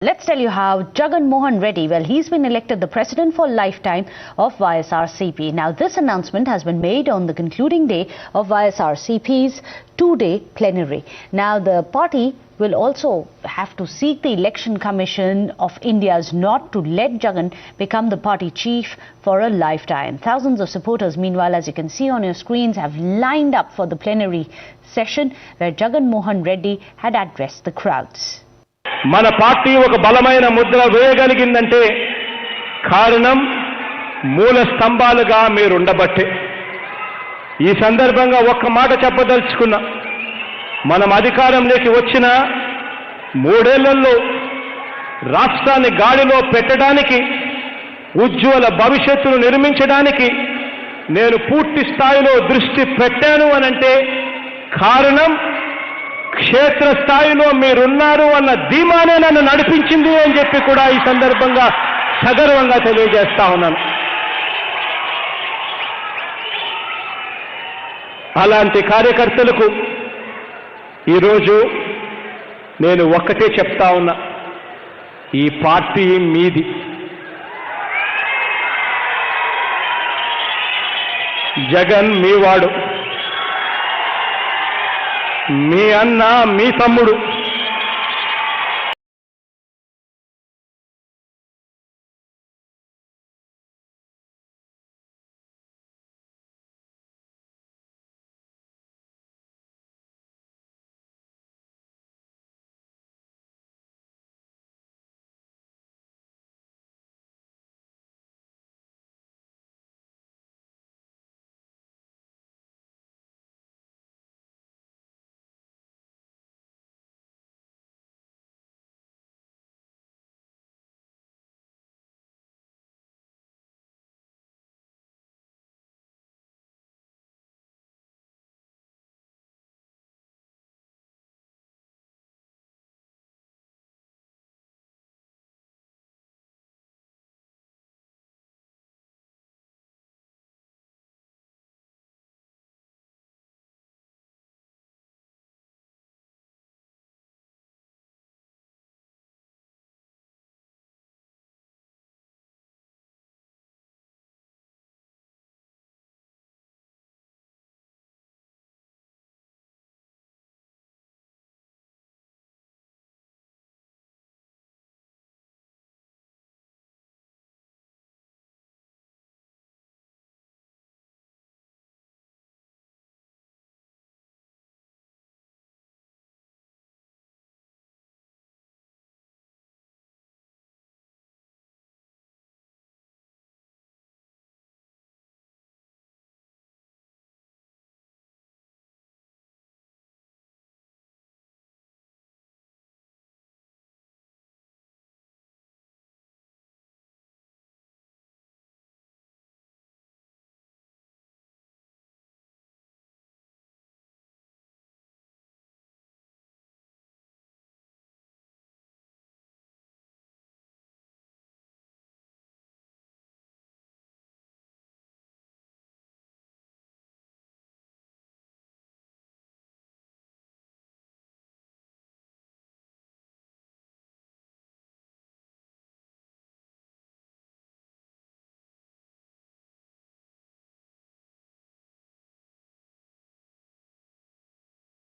Let's tell you how Jagan Mohan Reddy, he's been elected the president for lifetime of YSRCP. Now, this announcement has been made on the concluding day of YSRCP's two-day plenary. Now, the party will also have to seek the Election Commission of India's nod to let Jagan become the party chief for a lifetime. Thousands of supporters, meanwhile, as you can see on your screens, have lined up for the plenary session where Jagan Mohan Reddy had addressed the crowds. మన party ఒక బలమైన ముద్ర వేయగలిగిందంటే కారణం మూల స్తంభాలుగా మీరు ఉండబట్టే. ఈ సందర్భంగా ఒక్క మాట చెప్పదలుచుకున్నా. మనం అధికారంలోకి వచ్చిన 3 ఏళ్లలో రాష్ట్రాన్ని గాడిలో పెట్టడానికి, ఉజ్వల భవిష్యత్తును నిర్మించడానికి నేను పూర్తి స్థాయిలో దృష్టి పెట్టాను అనంటే కారణం క్షేత్ర స్థాయిలో మీరున్నారు అన్న ధీమానే నన్ను నడిపించింది అని చెప్పి కూడా ఈ సందర్భంగా సగర్వంగా తెలియజేస్తా ఉన్నాను. అలాంటి కార్యకర్తలకు ఈరోజు నేను ఒక్కటే చెప్తా ఉన్నా, ఈ పార్టీ మీది. జగన్ మీవాడు, మీ అన్న, మీ తమ్ముడు.